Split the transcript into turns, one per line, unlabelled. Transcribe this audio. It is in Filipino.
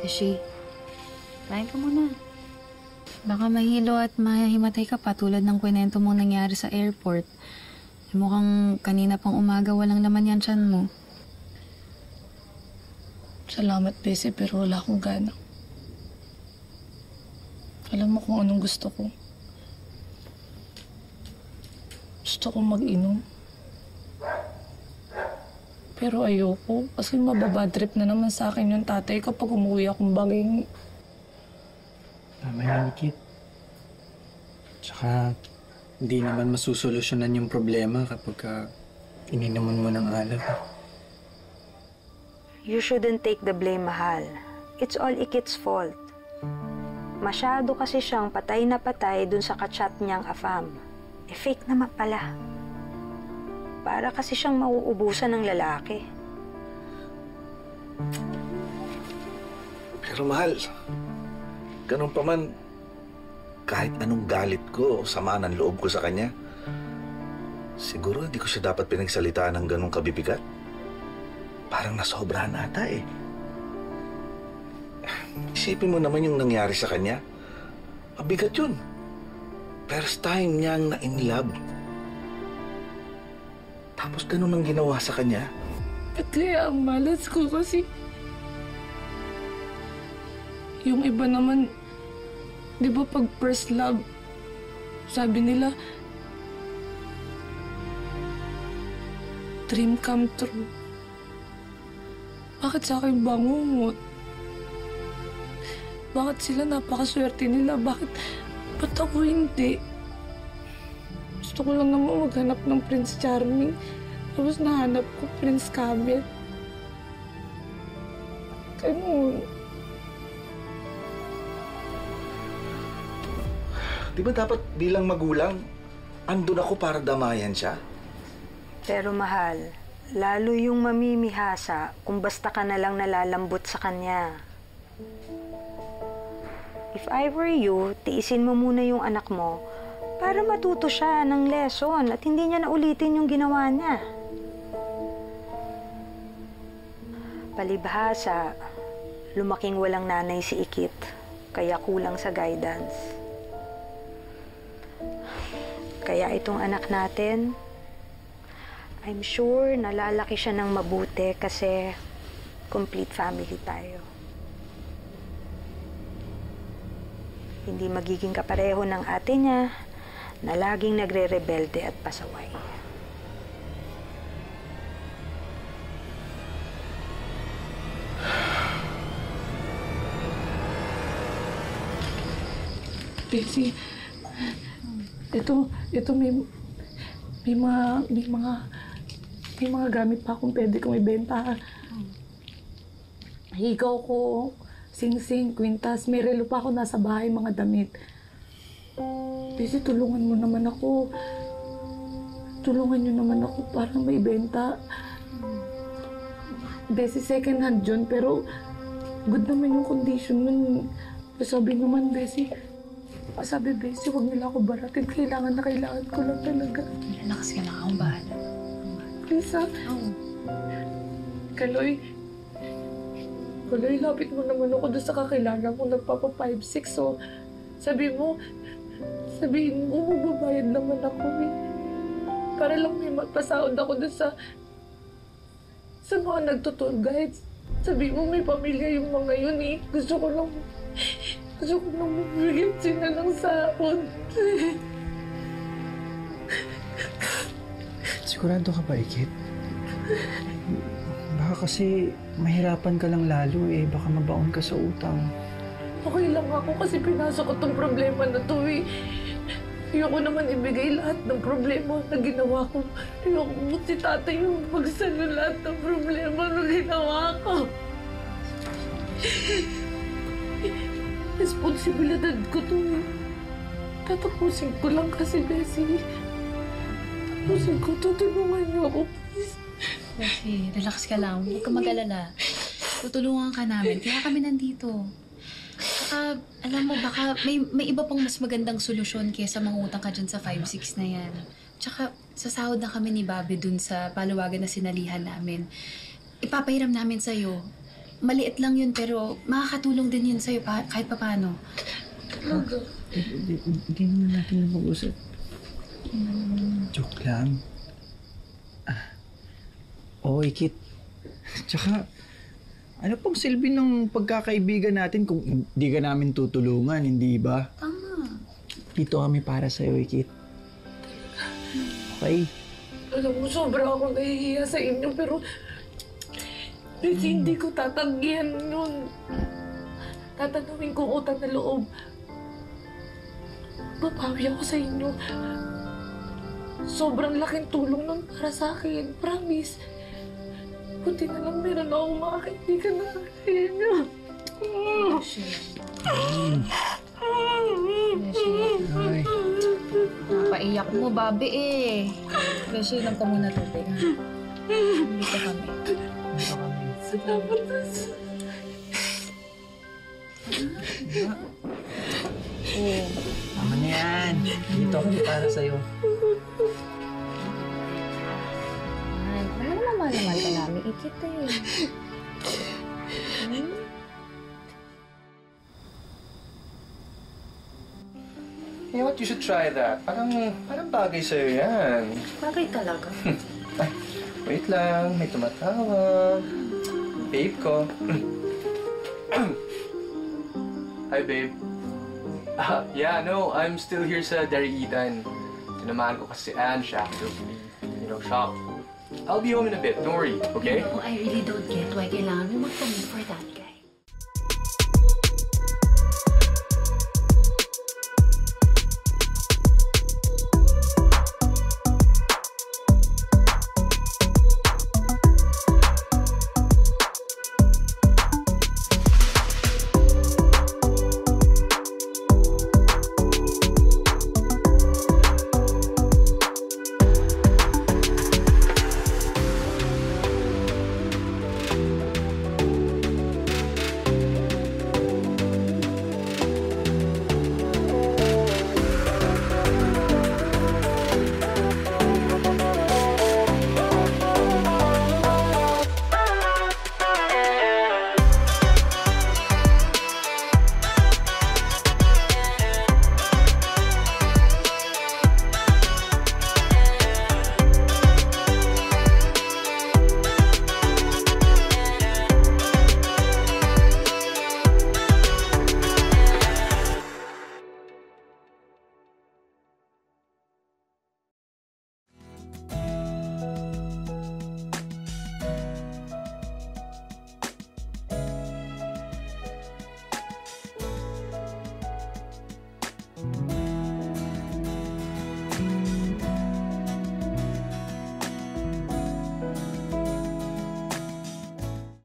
Beshi, kain ka muna. Baka mahilo at mahimatay ka pa tulad ng kwento mong nangyari sa airport. Mukhang kanina pang umaga walang laman yan tiyan mo.
Salamat, Bessie, pero wala akong gana. Alam mo kung anong gusto ko. Gusto kong mag-inom. Pero ayoko kasi mababadtrip na naman sa akin yung tatay kapag umuwi akong bagay.
Tama yan, Kit. Tsaka, hindi naman masusolusyonan yung problema kapag ininuman mo ng alak.
You shouldn't take the blame, Mahal. It's all Ikit's fault. Masyado kasi siyang patay na patay dun sa kachat niyang afam. Fake naman pala. Para kasi siyang mauubusan ng lalaki.
Pero mahal, ganun pa man, kahit anong galit ko o sama ng loob ko sa kanya, siguro hindi ko siya dapat pinagsalitaan ng ganung kabibigat. Parang nasobrahan ata eh. Isipin mo naman yung nangyari sa kanya. Mabigat yun. First time niyang na-in-love. Tapos ganun ang ginawa sa kanya.
At kaya ang malas ko kasi yung iba naman, di ba pag first love, sabi nila, dream come true. Bakit sa akin bangungot? Bakit sila napakaswerte nila? Bakit ako hindi? Gusto ko lang naman maghanap ng Prince Charming. Tapos nahanap ko Prince Kabit. Ganun.
Di ba dapat bilang magulang, andun ako para damayan siya?
Pero Mahal, lalo yung mamimihasa kung basta ka na lang nalalambot sa kanya. If I were you, tiisin mo muna yung anak mo para matuto siya ng lesson at hindi niya na ulitin yung ginawa niya. Palibhasa, lumaking walang nanay si Ikit, kaya kulang sa guidance. Kaya itong anak natin, I'm sure nalalaki siya ng mabuti kasi complete family tayo. Hindi magiging kapareho ng ate niya na laging nagre-rebelde at pasaway.
Bessie, ito may mga gamit pa akong pwede kong ibenta. Higaw ko, sing-sing, kwintas, may relo pa ako nasa bahay, mga damit. Bessie, tulungan mo naman ako. Tulungan niyo naman ako para may benta. Bessie, second hand yun, pero good naman yung condition nun. Sabi naman, Bessie, huwag nila ako baratin. Kailangan ko lang talaga.
Relax ka lang, akong bahala.
Please, ha?
Oo.
Kaloy, lapit mo naman ako doon sa kakilala mo, nagpapa 5-6, so sabihin mo, magbabayad naman ako eh. Para lang may magpasahod ako doon sa mga nagtutour guides. Sabihin mo, may pamilya yung mga yun eh. Gusto ko lang mabigyan sila ng sahod.
Sigurado ka ba, Ikit? Baka kasi mahirapan ka lang lalo eh. Baka mabaon ka sa utang.
Okay lang ako kasi pinasok ko tong problema na to eh. Ayoko naman ibigay lahat ng problema na ginawa ko. Ayoko mo si tatay yung magsalo lahat ng problema na ginawa ko. Responsibilidad ko to eh. Tatapusin ko lang kasi, Bessie. Tatapusin ko, tutulungan niyo ako, please.
Beshi, relax ka lang. Huwag ka mag-alala. Tutulungan ka namin. Kaya kami nandito. Saka, alam mo, baka may iba pang mas magandang solusyon kaysa mangutang ka dyan sa 5-6 na yan. Tsaka, sasahod na kami ni Bobby dun sa palawagan na sinalihan namin. Ipapahiram namin sa'yo. maliit lang yun pero makakatulong din yun sa'yo kahit papaano.
Talaga.
Hindi naman natin na mag-usap. Joke lang. Oo, Kit. Tsaka, ano pang silbi ng pagkakaibigan natin kung hindi ka namin tutulungan, hindi ba?
Tama.
Dito kami para sa'yo, Kit. Okay?
Alam mo, sobra akong nahihiya sa inyo, pero hindi ko tatanggihan yun. Tatanawin kong utang na loob. Babawi ako sa inyo. Sobrang laking tulong nun para sa akin. Promise. Buti na lang meron akong makakaibigan na kaya niyo.
Ay.
Napaiyak mo, babe eh. Beshi, lang ka muna tubig. Dito kami.
Salamat na
Oo.
Tama na yan. Dito kami para sa'yo.
Mahal na mahal ka namin, Ikit eh.
You know what? You should try that. Parang bagay sa'yo yan.
Bagay talaga.
Ay, wait lang. May tumatawag. Babe ko. Hi, babe. Yeah, no. I'm still here sa Darietan. Sinamahan ko kasi si Anne. Siya actually, shop. I'll be home in a bit. Don't worry, okay?
Oh, I really don't get why kailangan mo mag-commit for that